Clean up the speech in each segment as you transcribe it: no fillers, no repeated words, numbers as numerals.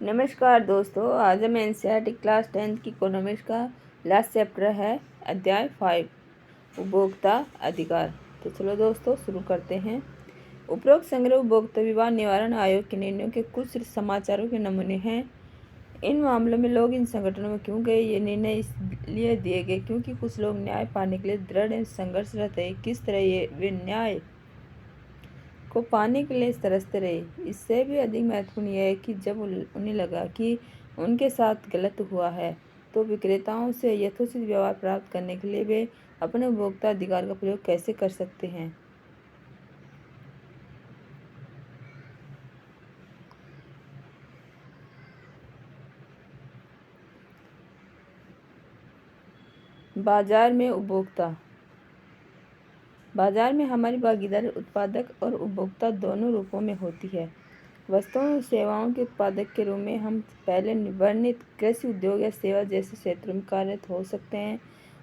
नमस्कार दोस्तों, आज हम एनसीईआरटी क्लास 10th की इकोनॉमिक्स का लास्ट चैप्टर है अध्याय 5 उपभोक्ता अधिकार। तो चलो दोस्तों शुरू करते हैं। उपरोक्त संग्रह उपभोक्ता विवाद निवारण आयोग के निर्णयों के कुछ समाचारों के नमूने हैं। इन मामलों में लोग इन संगठनों में क्यों गए, ये निर्णय इसलिए दिए गए क्योंकि कुछ लोग न्याय पाने के लिए दृढ़ संघर्षरत है। किस तरह वे न्याय को पाने के लिए तरसते रहे। इससे भी अधिक महत्वपूर्ण यह है कि जब उन्हें लगा कि उनके साथ गलत हुआ है तो विक्रेताओं से यथोचित व्यवहार प्राप्त करने के लिए वे अपने उपभोक्ता अधिकार का प्रयोग कैसे कर सकते हैं। बाजार में उपभोक्ता। बाजार में हमारी भागीदारी उत्पादक और उपभोक्ता दोनों रूपों में होती है। वस्तुओं और सेवाओं के उत्पादक के रूप में हम पहले वर्णित कृषि उद्योग या सेवा जैसे क्षेत्रों में कार्यरत हो सकते हैं।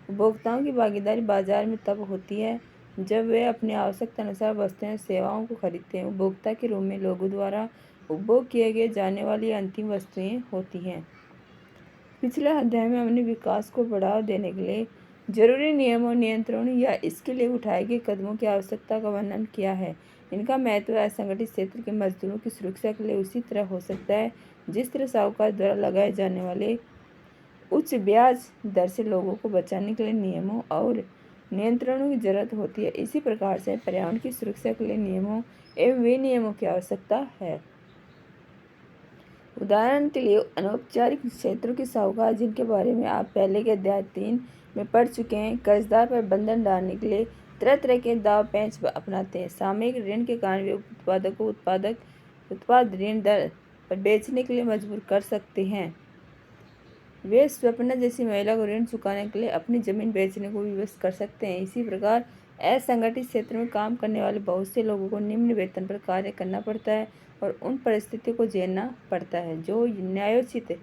उपभोक्ताओं की भागीदारी बाजार में तब होती है जब वे अपनी आवश्यकता अनुसार वस्तुएं और सेवाओं को खरीदते हैं। उपभोक्ता के रूप में लोगों द्वारा उपभोग किए गए जाने वाली अंतिम वस्तुएं होती हैं। पिछले अध्याय में हमने विकास को बढ़ावा देने के लिए जरूरी नियमों, नियंत्रणों या इसके लिए उठाए गए कदमों की आवश्यकता का वर्णन किया है। इनका महत्व असंगठित क्षेत्र के मजदूरों की सुरक्षा के लिए उसी तरह हो सकता है जिस तरह साहूकार द्वारा लगाए जाने वाले उच्च ब्याज दर से लोगों को बचाने के लिए नियमों और नियंत्रणों की जरूरत होती है। इसी प्रकार से पर्यावरण की सुरक्षा के लिए नियमों एवं विनियमों की आवश्यकता है। उदाहरण के लिए अनौपचारिक क्षेत्रों के साहूकार, जिनके बारे में आप पहले के अध्याय 3 में पढ़ चुके हैं, कर्जदार पर बंधन डालने के लिए तरह तरह के दाव पेंच अपनाते हैं। सामयिक ऋण के कारण वे उत्पादक को उत्पाद ऋण दर पर बेचने के लिए मजबूर कर सकते हैं। वे स्वप्ना जैसी महिला को ऋण चुकाने के लिए अपनी जमीन बेचने को विवश कर सकते हैं। इसी प्रकार असंगठित क्षेत्र में काम करने वाले बहुत से लोगों को निम्न वेतन पर कार्य करना पड़ता है और उन परिस्थितियों को झेलना पड़ता है जो न्यायोचित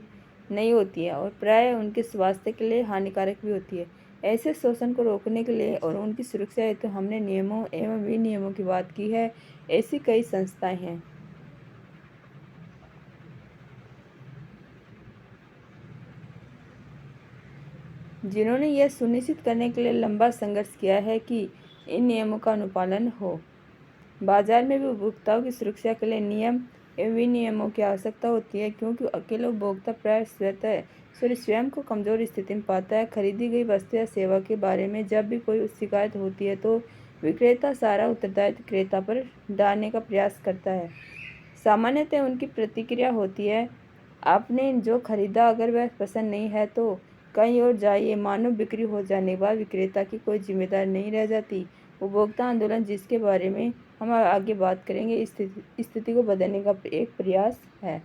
नहीं होती है और प्रायः उनके स्वास्थ्य के लिए हानिकारक भी होती है। ऐसे शोषण को रोकने के लिए और उनकी सुरक्षा हेतु हमने नियमों एवं विनियमों की बात की है। ऐसी कई संस्थाएं हैं जिन्होंने यह सुनिश्चित करने के लिए लंबा संघर्ष किया है कि इन नियमों का अनुपालन हो। बाजार में भी उपभोक्ताओं की सुरक्षा के लिए नियम एवं विनियमों की आवश्यकता होती है क्योंकि अकेला उपभोक्ता प्राय स्वयं को कमजोर स्थिति में पाता है। खरीदी गई वस्तु या सेवा के बारे में जब भी कोई शिकायत होती है तो विक्रेता सारा उत्तरदायित्व क्रेता पर डालने का प्रयास करता है। सामान्यतः उनकी प्रतिक्रिया होती है, आपने जो खरीदा अगर वह पसंद नहीं है तो कहीं और जाइए। मानव बिक्री हो जाने के बाद विक्रेता की कोई जिम्मेदारी नहीं रह जाती। उपभोक्ता आंदोलन, जिसके बारे में हम आगे बात करेंगे, इस स्थिति को बदलने का एक प्रयास है।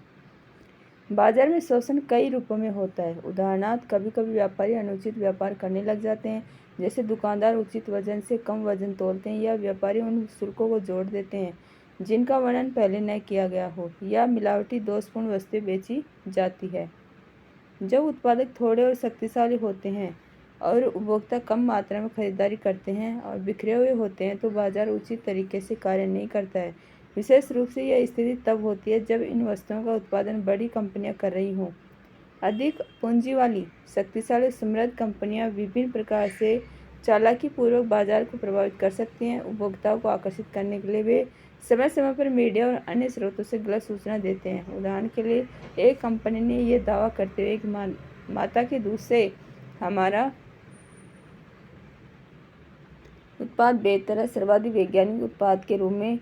बाजार में शोषण कई रूपों में होता है। उदाहरणार्थ, कभी कभी व्यापारी अनुचित व्यापार करने लग जाते हैं, जैसे दुकानदार उचित वजन से कम वजन तोलते हैं या व्यापारी उन शुल्कों को जोड़ देते हैं जिनका वर्णन पहले न किया गया हो, या मिलावटी दोषपूर्ण वस्तुएं बेची जाती है। जब उत्पादक थोड़े और शक्तिशाली होते हैं और उपभोक्ता कम मात्रा में खरीदारी करते हैं और बिखरे हुए होते हैं तो बाजार उचित तरीके से कार्य नहीं करता है। विशेष रूप से यह स्थिति तब होती है जब इन वस्तुओं का उत्पादन बड़ी कंपनियां कर रही हों। अधिक पूंजी वाली शक्तिशाली समृद्ध कंपनियां विभिन्न प्रकार से चालाकीपूर्वक बाजार को प्रभावित कर सकती हैं। उपभोक्ताओं को आकर्षित करने के लिए वे समय समय पर मीडिया और अन्य स्रोतों से गलत सूचना देते हैं। उदाहरण के लिए, एक कंपनी ने यह दावा करते हुए कि माता के दूध से हमारा उत्पाद बेहतर है, सर्वाधिक वैज्ञानिक उत्पाद के रूप में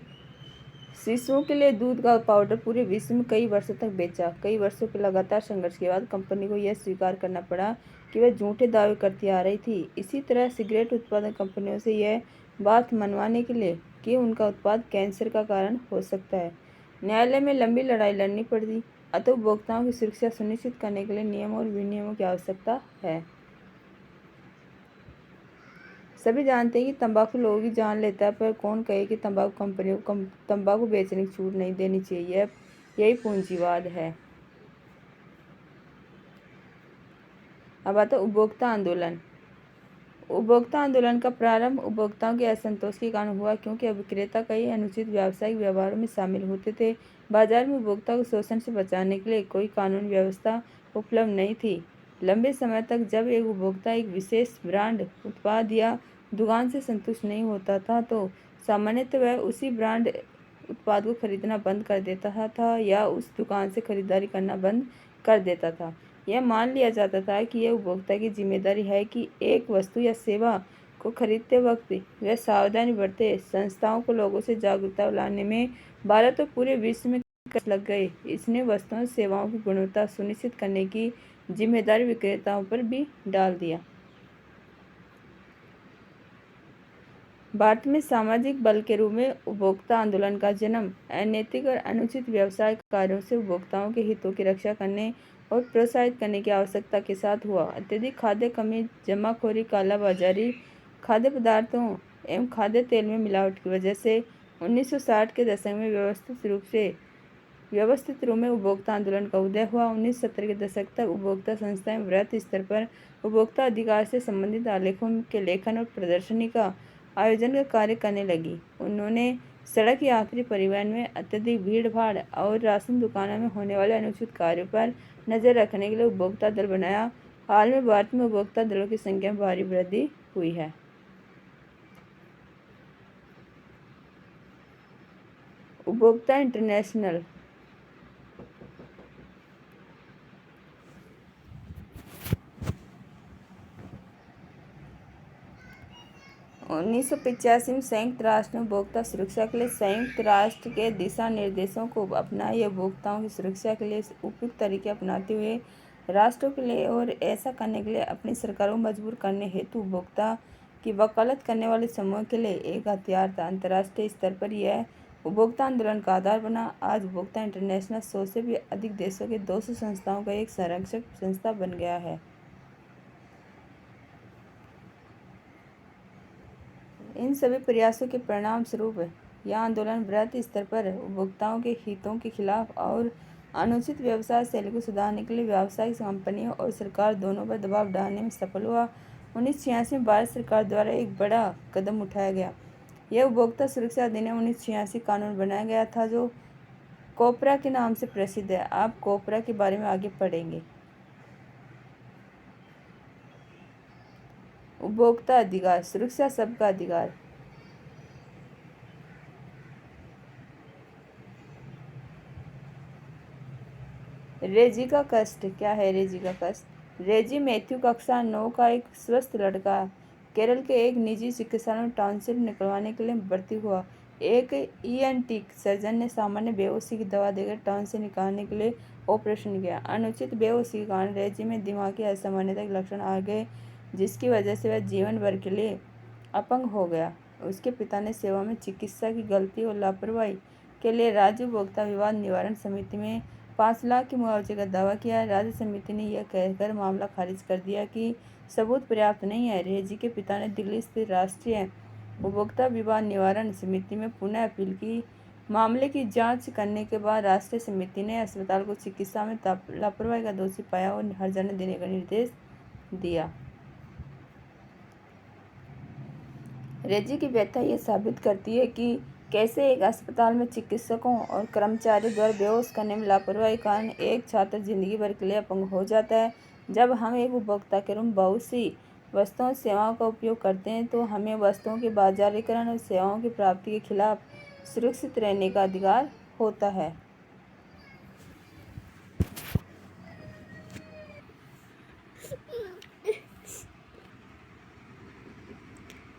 शिशुओं के लिए दूध का पाउडर पूरे विश्व में कई वर्षों तक बेचा। कई वर्षों के लगातार संघर्ष के बाद कंपनी को यह स्वीकार करना पड़ा कि वह झूठे दावे करती आ रही थी। इसी तरह सिगरेट उत्पादक कंपनियों से यह बात मनवाने के लिए कि उनका उत्पाद कैंसर का कारण हो सकता है, न्यायालय में लंबी लड़ाई लड़नी पड़ी। अतः उपभोक्ताओं की सुरक्षा सुनिश्चित करने के लिए नियमों और विनियमों की आवश्यकता है। सभी जानते हैं कि तंबाकू लोगों की जान लेता है, पर कौन कहे कि तंबाकू कंपनियों को तंबाकू बेचने की छूट नहीं देनी चाहिए। यही पूंजीवाद है। अब आता है उपभोक्ता आंदोलन। उपभोक्ता आंदोलन का प्रारंभ उपभोक्ताओं के असंतोष के कारण हुआ, क्योंकि अब विक्रेता कई अनुचित व्यावसायिक व्यवहारों में शामिल होते थे। बाजार में उपभोक्ता को शोषण से बचाने के लिए कोई कानूनी व्यवस्था उपलब्ध नहीं थी। लंबे समय तक जब एक उपभोक्ता एक विशेष ब्रांड उत्पाद या दुकान से संतुष्ट नहीं होता था, तो सामान्यतः वह उसी ब्रांड उत्पाद को खरीदना बंद कर देता था या उस दुकान से खरीदारी करना बंद कर देता था। यह मान लिया जाता था कि यह उपभोक्ता की जिम्मेदारी है कि एक वस्तु या सेवा को खरीदते वक्त वह सावधानी बरते। संस्थाओं को लोगों से जागरूकता लाने में भारत और पूरे विश्व में कष्ट लग गए। इसने वस्तुओं और सेवाओं की गुणवत्ता सुनिश्चित करने की जिम्मेदारी विक्रेताओं पर भी डाल दिया। भारत में सामाजिक बल के रूप में उपभोक्ता आंदोलन का जन्म अनैतिक और अनुचित व्यवसाय कार्यों से उपभोक्ताओं के हितों की रक्षा करने और प्रोत्साहित करने की आवश्यकता के साथ हुआ। अत्यधिक खाद्य कमी, जमाखोरी, कालाबाजारी, खाद्य पदार्थों एवं खाद्य तेल में मिलावट की वजह से 1960 के दशक में व्यवस्थित रूप में उपभोक्ता आंदोलन का उदय हुआ। 1970 के दशक तक उपभोक्ता संस्थाएं वृहत स्तर पर उपभोक्ता अधिकार से संबंधित आलेखों के लेखन और प्रदर्शनी का आयोजन का कार्य करने लगी। उन्होंने सड़क या आखिरी परिवहन में अत्यधिक भीड़-भाड़ और राशन दुकानों में होने वाले अनुचित कार्यों पर नजर रखने के लिए उपभोक्ता दल बनाया। हाल में भारत में उपभोक्ता दलों की संख्या में भारी वृद्धि हुई है। उपभोक्ता इंटरनेशनल 1985 में संयुक्त राष्ट्र ने उपभोक्ता सुरक्षा के लिए संयुक्त राष्ट्र के दिशा निर्देशों को अपनाया। यह उपभोक्ताओं की सुरक्षा के लिए उपयुक्त तरीके अपनाते हुए राष्ट्रों के लिए और ऐसा करने के लिए अपनी सरकारों को मजबूर करने हेतु उपभोक्ता की वकालत करने वाले समूह के लिए एक हथियार था। अंतर्राष्ट्रीय स्तर पर यह उपभोक्ता आंदोलन का आधार बना। आज उपभोक्ता इंटरनेशनल 100 से भी अधिक देशों के 200 संस्थाओं का एक संरक्षक संस्था बन गया है। इन सभी प्रयासों के परिणाम स्वरूप यह आंदोलन वृहत स्तर पर उपभोक्ताओं के हितों के खिलाफ और अनुचित व्यवसाय शैली को सुधारने के लिए व्यावसायिक कंपनियों और सरकार दोनों पर दबाव डालने में सफल हुआ। 1986 में भारत सरकार द्वारा एक बड़ा कदम उठाया गया। यह उपभोक्ता सुरक्षा अधिनियम 1986 कानून बनाया गया था, जो कोपरा के नाम से प्रसिद्ध है। आप कोपरा के बारे में आगे पढ़ेंगे। उपभोक्ता अधिकार सुरक्षा सबका अधिकार। रेजी का कष्ट। क्या है रेजी का कष्ट? रेजी मैथ्यू कक्षा 9 का एक स्वस्थ लड़का केरल के एक निजी चिकित्सालय में टॉन्सिल निकलवाने के लिए भर्ती हुआ। एक ईएनटी सर्जन ने सामान्य बेहोशी की दवा देकर टॉन्सिल निकालने के लिए ऑपरेशन किया। अनुचित बेहोशी के कारण रेजी में दिमागी असामान्यता के लक्षण आ गए, जिसकी वजह से वह जीवन भर के लिए अपंग हो गया। उसके पिता ने सेवा में चिकित्सा की गलती और लापरवाही के लिए राज्य उपभोक्ता विवाद निवारण समिति में 5 लाख के मुआवजे का दावा किया। राज्य समिति ने यह कहकर मामला खारिज कर दिया कि सबूत पर्याप्त नहीं है। रेजी के पिता ने दिल्ली स्थित राष्ट्रीय उपभोक्ता विवाद निवारण समिति में पुनः अपील की। मामले की जांच करने के बाद राष्ट्रीय समिति ने अस्पताल को चिकित्सा में लापरवाही का दोषी पाया और हर्जाना देने का निर्देश दिया। रेजी की व्यथा यह साबित करती है कि कैसे एक अस्पताल में चिकित्सकों और कर्मचारियों द्वारा बेहोश करने में लापरवाही के कारण एक छात्र जिंदगी भर के लिए अपंग हो जाता है। जब हम एक उपभोक्ता के रूप में बहुत सी वस्तुओं और सेवाओं का उपयोग करते हैं, तो हमें वस्तुओं के बाजारीकरण और सेवाओं की प्राप्ति के खिलाफ सुरक्षित रहने का अधिकार होता है।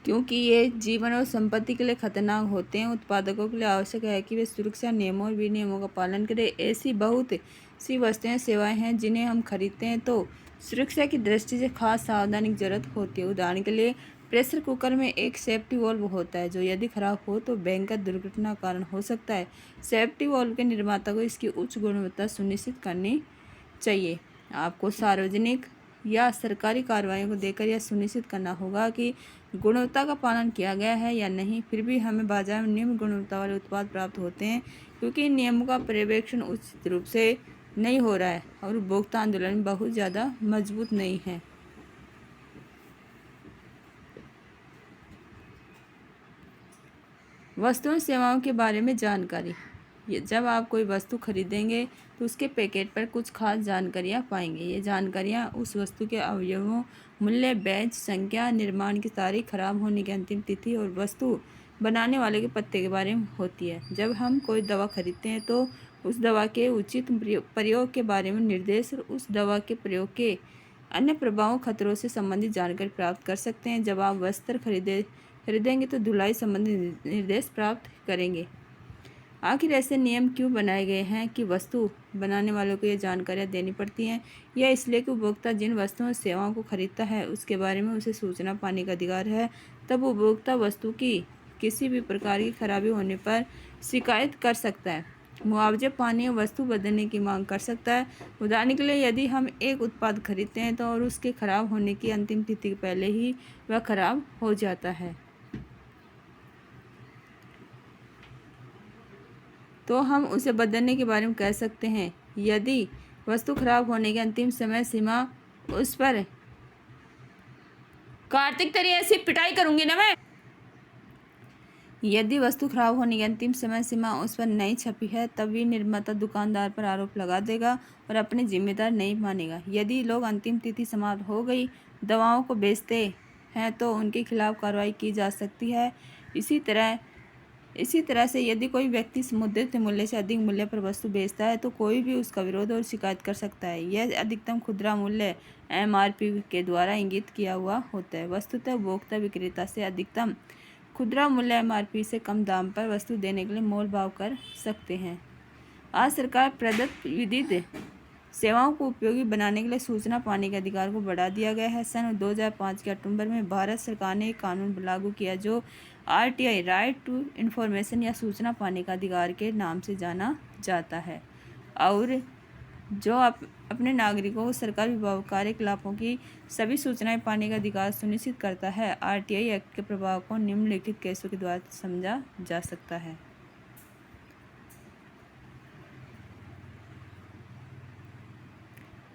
क्योंकि ये जीवन और संपत्ति के लिए खतरनाक होते हैं, उत्पादकों के लिए आवश्यक है कि वे सुरक्षा नियमों और विनियमों का पालन करें। ऐसी बहुत सी वस्तुएं सेवाएं हैं जिन्हें हम खरीदते हैं तो सुरक्षा की दृष्टि से खास सावधानी की जरूरत होती है। उदाहरण के लिए प्रेशर कुकर में एक सेफ्टी वाल्व होता है, जो यदि खराब हो तो भयंकर दुर्घटना का कारण हो सकता है। सेफ्टी वाल्व के निर्माता को इसकी उच्च गुणवत्ता सुनिश्चित करनी चाहिए। आपको सार्वजनिक या सरकारी कार्रवाई को देखकर यह सुनिश्चित करना होगा कि गुणवत्ता का पालन किया गया है या नहीं। फिर भी हमें बाजार में निम्न गुणवत्ता वाले उत्पाद प्राप्त होते हैं, क्योंकि इन नियमों का पर्यवेक्षण उचित रूप से नहीं हो रहा है और उपभोक्ता आंदोलन बहुत ज़्यादा मजबूत नहीं है। वस्तुओं सेवाओं के बारे में जानकारी। जब आप कोई वस्तु खरीदेंगे तो उसके पैकेट पर कुछ खास जानकारियाँ पाएंगे। ये जानकारियाँ उस वस्तु के अवयवों, मूल्य, बैच संख्या, निर्माण की तारीख, खराब होने की अंतिम तिथि और वस्तु बनाने वाले के पते के बारे में होती है। जब हम कोई दवा खरीदते हैं तो उस दवा के उचित प्रयोग के बारे में निर्देश और उस दवा के प्रयोग के अन्य प्रभावों, खतरों से संबंधित जानकारी प्राप्त कर सकते हैं। जब आप वस्त्र खरीदेंगे तो धुलाई संबंधी निर्देश प्राप्त करेंगे। आखिर ऐसे नियम क्यों बनाए गए हैं कि वस्तु बनाने वालों को ये जानकारियाँ देनी पड़ती हैं? यह इसलिए कि उपभोक्ता जिन वस्तुओं और सेवाओं को खरीदता है उसके बारे में उसे सूचना पाने का अधिकार है। तब उपभोक्ता वस्तु की किसी भी प्रकार की खराबी होने पर शिकायत कर सकता है, मुआवजे पाने और वस्तु बदलने की मांग कर सकता है। उदाहरण के लिए, यदि हम एक उत्पाद खरीदते हैं तो और उसके खराब होने की अंतिम तिथि के पहले ही वह खराब हो जाता है तो हम उसे बदलने के बारे में कह सकते हैं। यदि वस्तु खराब होने की अंतिम समय सीमा उस पर कार्तिक तेरी ऐसी पिटाई करूंगी ना मैं। यदि वस्तु खराब होने की अंतिम समय सीमा उस पर नहीं छपी है तब भी निर्माता दुकानदार पर आरोप लगा देगा और अपनी जिम्मेदार नहीं मानेगा। यदि लोग अंतिम तिथि समाप्त हो गई दवाओं को बेचते हैं तो उनके खिलाफ कार्रवाई की जा सकती है। इसी तरह से यदि कोई व्यक्ति मुद्रित मूल्य से अधिक मूल्य पर वस्तु बेचता है तो कोई भी उसका विरोध और शिकायत कर सकता है। यह अधिकतम खुदरा मूल्य MRP के द्वारा इंगित किया हुआ होता है। वस्तुतः उपभोक्ता विक्रेता से अधिकतम खुदरा मूल्य MRP से कम दाम पर वस्तु देने के लिए मोल भाव कर सकते हैं। आज सरकार प्रदत्त विविध सेवाओं को उपयोगी बनाने के लिए सूचना पाने के अधिकार को बढ़ा दिया गया है। सन 2005 के अक्टूबर में भारत सरकार ने एक कानून लागू किया जो RTI, राइट टू इन्फॉर्मेशन या सूचना पाने का अधिकार के नाम से जाना जाता है और जो अपने नागरिकों को सरकारी विभाग कार्यकलापों की सभी सूचनाएं पाने का अधिकार सुनिश्चित करता है। RTI एक्ट के प्रभाव को निम्नलिखित केसों के द्वारा समझा जा सकता है।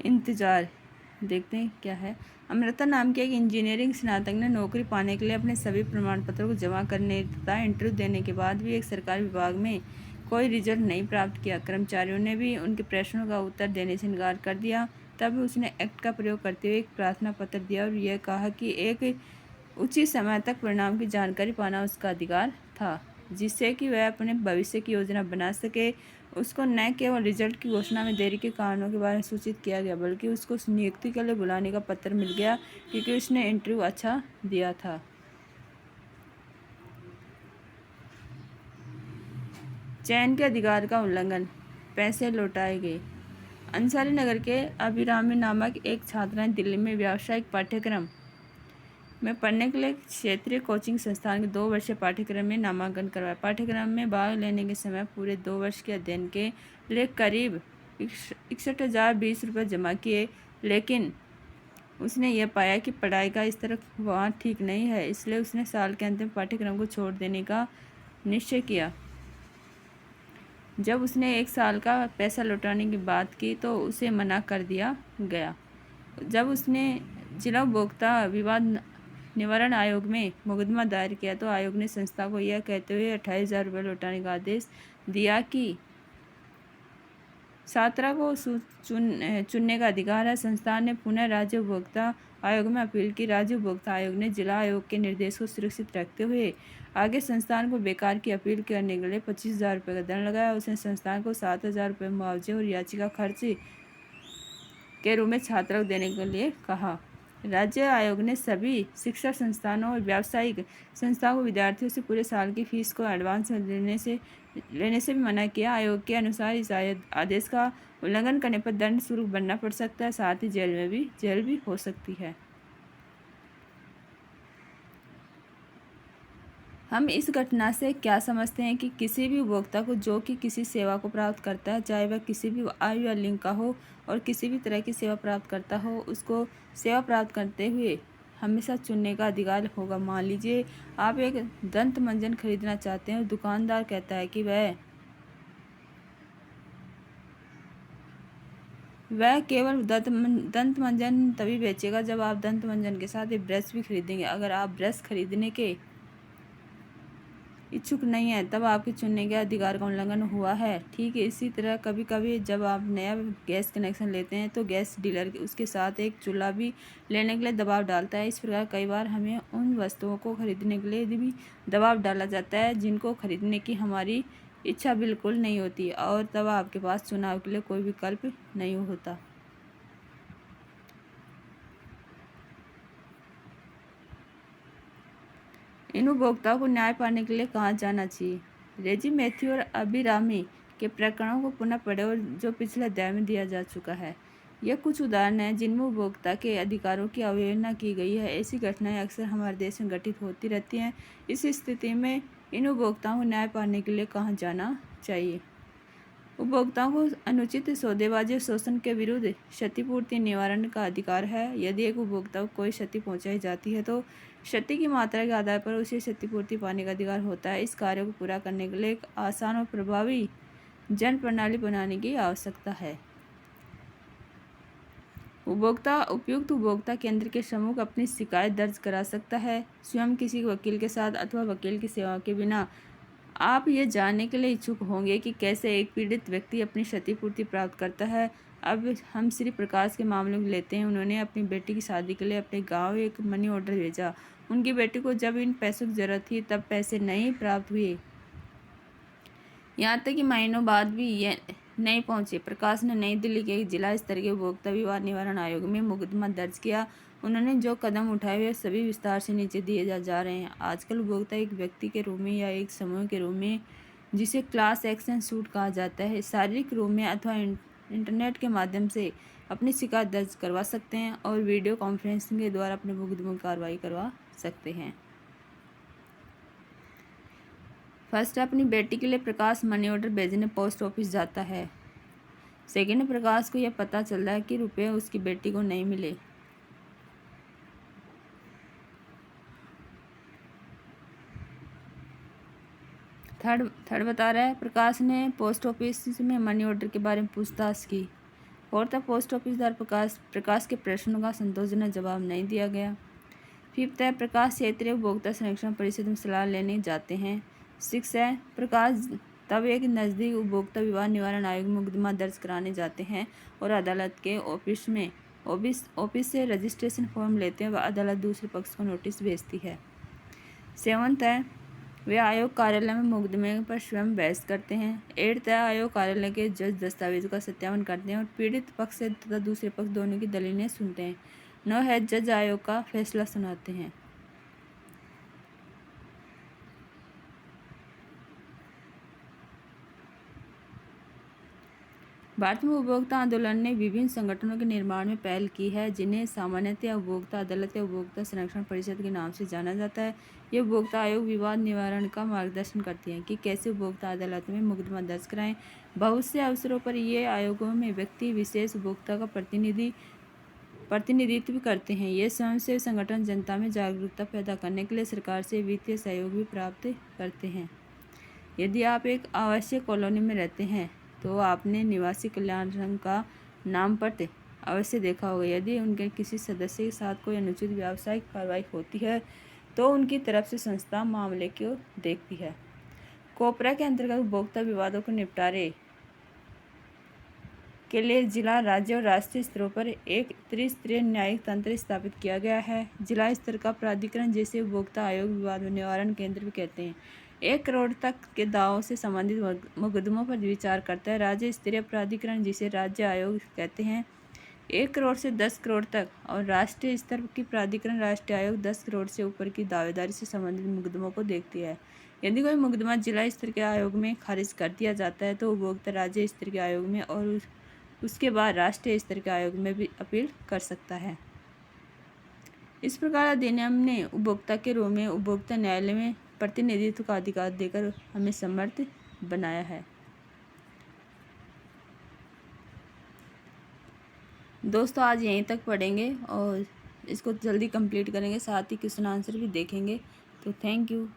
इंतज़ार, देखते हैं क्या है। अमृता नाम के एक इंजीनियरिंग स्नातक ने नौकरी पाने के लिए अपने सभी प्रमाण पत्रों को जमा करने तथा इंटरव्यू देने के बाद भी एक सरकारी विभाग में कोई रिजल्ट नहीं प्राप्त किया। कर्मचारियों ने भी उनके प्रश्नों का उत्तर देने से इनकार कर दिया। तब उसने एक्ट का प्रयोग करते हुए एक प्रार्थना पत्र दिया और यह कहा कि एक उचित समय तक परिणाम की जानकारी पाना उसका अधिकार था, जिससे कि वह अपने भविष्य की योजना बना सके। उसको न केवल रिजल्ट की घोषणा में देरी के कारणों के बारे में सूचित किया गया बल्कि उसको नियुक्ति के लिए बुलाने का पत्र मिल गया क्योंकि उसने इंटरव्यू अच्छा दिया था। चयन के अधिकार का उल्लंघन, पैसे लौटाए गए। अंसारी नगर के अभिरामी नामक एक छात्रा ने दिल्ली में व्यावसायिक पाठ्यक्रम में पढ़ने के लिए क्षेत्रीय कोचिंग संस्थान के 2 वर्षीय पाठ्यक्रम में नामांकन करवाया। पाठ्यक्रम में भाग लेने के समय पूरे 2 वर्ष के अध्ययन के लिए करीब 61,020 रुपये जमा किए, लेकिन उसने यह पाया कि पढ़ाई का स्तर वहाँ ठीक नहीं है, इसलिए उसने साल के अंत में पाठ्यक्रम को छोड़ देने का निश्चय किया। जब उसने 1 साल का पैसा लौटाने की बात की तो उसे मना कर दिया गया। जब उसने जिला उपभोक्ता विवाद निवारण आयोग में मुकदमा दायर किया तो आयोग ने संस्था को यह कहते हुए 28,000 रुपये लौटाने का आदेश दिया कि छात्रा को चुनने का अधिकार है। संस्थान ने पुनः राज्य उपभोक्ता आयोग में अपील की। राज्य उपभोक्ता आयोग ने जिला आयोग के निर्देश को सुरक्षित रखते हुए आगे संस्थान को बेकार की अपील करने के लिए 25,000 रुपये का दंड लगाया। उसने संस्थान को 7,000 रुपये मुआवजे और याचिका खर्च के रूप में छात्रा को देने के लिए कहा। राज्य आयोग ने सभी शिक्षा संस्थानों और व्यावसायिक संस्थाओं को विद्यार्थियों से पूरे साल की फीस को एडवांस में लेने से भी मना किया। आयोग के अनुसार इस आदेश का उल्लंघन करने पर दंड शुल्क भरना पड़ सकता है, साथ ही जेल भी हो सकती है। हम इस घटना से क्या समझते हैं कि किसी भी उपभोक्ता को जो कि किसी सेवा को प्राप्त करता है, चाहे वह किसी भी आयु या लिंग का हो और किसी भी तरह की सेवा प्राप्त करता हो, उसको सेवा प्राप्त करते हुए हमेशा चुनने का अधिकार होगा। मान लीजिए आप एक दंत मंजन खरीदना चाहते हैं और दुकानदार कहता है कि वह केवल दंत मंजन तभी बेचेगा जब आप दंत मंजन के साथ एक ब्रश भी खरीदेंगे। अगर आप ब्रश खरीदने के इच्छुक नहीं है तब आपके चुनने के अधिकार का उल्लंघन हुआ है। ठीक है, इसी तरह कभी कभी जब आप नया गैस कनेक्शन लेते हैं तो गैस डीलर उसके साथ एक चूल्हा भी लेने के लिए दबाव डालता है। इस प्रकार कई बार हमें उन वस्तुओं को खरीदने के लिए भी दबाव डाला जाता है जिनको खरीदने की हमारी इच्छा बिल्कुल नहीं होती और तब आपके पास चुनाव के लिए कोई विकल्प नहीं होता। इन उपभोक्ताओं को न्याय पाने के लिए कहाँ जाना चाहिए? रेजी मैथ्यू और अभिरामी के प्रकरणों को पुनः पढ़ें और जो पिछले अध्याय में दिया जा चुका है। यह कुछ उदाहरण हैं जिनमें उपभोक्ता के अधिकारों की अवहेलना की गई है। ऐसी घटनाएं अक्सर हमारे देश में घटित होती रहती हैं। इस स्थिति में इन उपभोक्ताओं को न्याय पाने के लिए कहाँ जाना चाहिए? उपभोक्ताओं को अनुचित सौदेबाजी और शोषण के विरुद्ध क्षतिपूर्ति निवारण का अधिकार है। यदि एक उपभोक्ता को कोई क्षति पहुंचाई जाती है तो क्षति की मात्रा के आधार पर उसे क्षतिपूर्ति पाने का अधिकार होता है। इस कार्य को पूरा करने के लिए एक आसान और प्रभावी जन प्रणाली बनाने की आवश्यकता है। उपयुक्त उपभोक्ता केंद्र के सम्मुख अपनी शिकायत दर्ज करा सकता है, स्वयं किसी वकील के साथ अथवा वकील की सेवा के बिना। आप ये जानने के लिए इच्छुक होंगे कि कैसे एक पीड़ित व्यक्ति अपनी क्षतिपूर्ति प्राप्त करता है। अब हम श्री प्रकाश के मामले को लेते हैं। उन्होंने अपनी बेटी की शादी के लिए अपने गांव एक मनी ऑर्डर भेजा। उनकी बेटी को जब इन पैसों की जरूरत थी तब पैसे नहीं प्राप्त हुए, यहाँ तक कि महीनों बाद भी ये नहीं पहुंचे। प्रकाश ने नई दिल्ली के एक जिला स्तर के उपभोक्ता विवाद निवारण आयोग में मुकदमा दर्ज किया। उन्होंने जो कदम उठाए वे सभी विस्तार से नीचे दिए जा रहे हैं। आजकल उपभोक्ता एक व्यक्ति के रूप में या एक समूह के रूप में, जिसे क्लास एक्शन सूट कहा जाता है, शारीरिक रूप में अथवा इंटरनेट के माध्यम से अपनी शिकायत दर्ज करवा सकते हैं और वीडियो कॉन्फ्रेंसिंग के द्वारा अपने मुकदमों की कार्रवाई करवा सकते हैं। फर्स्ट, अपनी बेटी के लिए प्रकाश मनी ऑर्डर भेजने पोस्ट ऑफिस जाता है। सेकेंड, प्रकाश को यह पता चलता है कि रुपये उसकी बेटी को नहीं मिले। थर्ड बता रहा है प्रकाश ने पोस्ट ऑफिस में मनी ऑर्डर के बारे में पूछताछ की। फोर्थ, पोस्ट ऑफिस द्वारा प्रकाश के प्रश्नों का संतोषजनक जवाब नहीं दिया गया। फिफ्थ है, प्रकाश क्षेत्रीय उपभोक्ता संरक्षण परिषद में सलाह लेने जाते हैं। सिक्स है, प्रकाश तब एक नज़दीक उपभोक्ता विवाद निवारण आयोग में मुकदमा दर्ज कराने जाते हैं और अदालत के ऑफिस से रजिस्ट्रेशन फॉर्म लेते हैं व अदालत दूसरे पक्ष को नोटिस भेजती है। सेवंथ है, वे आयोग कार्यालय में मुकदमे पर स्वयं बहस करते हैं। एट्थ है, आयोग कार्यालय के जज दस्तावेजों का सत्यापन करते हैं और पीड़ित पक्ष से तथा दूसरे पक्ष दोनों की दलीलें सुनते हैं। 9 है, जज आयोग का फैसला सुनाते हैं। भारत में उपभोक्ता आंदोलन ने विभिन्न संगठनों के निर्माण में पहल की है, जिन्हें सामान्यतः उपभोक्ता अदालत या उपभोक्ता संरक्षण परिषद के नाम से जाना जाता है। ये उपभोक्ता आयोग विवाद निवारण का मार्गदर्शन करती हैं कि कैसे उपभोक्ता अदालत में मुकदमा दर्ज कराएं। बहुत से अवसरों पर ये आयोगों में व्यक्ति विशेष उपभोक्ता का प्रतिनिधित्व करते हैं। ये स्वयंसेवी संगठन जनता में जागरूकता पैदा करने के लिए सरकार से वित्तीय सहयोग भी प्राप्त करते हैं। यदि आप एक आवासीय कॉलोनी में रहते हैं तो आपने निवासी कल्याण संघ का नाम पत्र अवश्य देखा होगा। यदि उनके किसी सदस्य के साथ कोई अनुचित व्यावसायिक कार्रवाई होती है तो उनकी तरफ से संस्था मामले को देखती है। कोपरा के अंतर्गत उपभोक्ता विवादों के निपटारे के लिए जिला, राज्य और राष्ट्रीय स्तरों पर एक त्रिस्तरीय न्यायिक तंत्र स्थापित किया गया है। जिला स्तर का प्राधिकरण, जैसे उपभोक्ता आयोग विवाद निवारण केंद्र भी कहते हैं, 1 करोड़ तक के दावों से संबंधित मुकदमों पर विचार करता है। राज्य स्तरीय प्राधिकरण, जिसे राज्य आयोग कहते हैं, 1 करोड़ से 10 करोड़ तक, और राष्ट्रीय स्तर की प्राधिकरण, राष्ट्रीय आयोग, 10 करोड़ से ऊपर की दावेदारी से संबंधित मुकदमों को देखती है। यदि कोई मुकदमा जिला स्तर के आयोग में खारिज कर दिया जाता है तो उपभोक्ता राज्य स्तर के आयोग में और उसके बाद राष्ट्रीय स्तर के आयोग में भी अपील कर सकता है। इस प्रकार अधिनियम ने उपभोक्ता के रूप में उपभोक्ता न्यायालय में प्रतिनिधित्व का अधिकार देकर हमें समर्थ बनाया है। दोस्तों, आज यहीं तक पढ़ेंगे और इसको जल्दी कंप्लीट करेंगे, साथ ही क्वेश्चन आंसर भी देखेंगे। तो थैंक यू।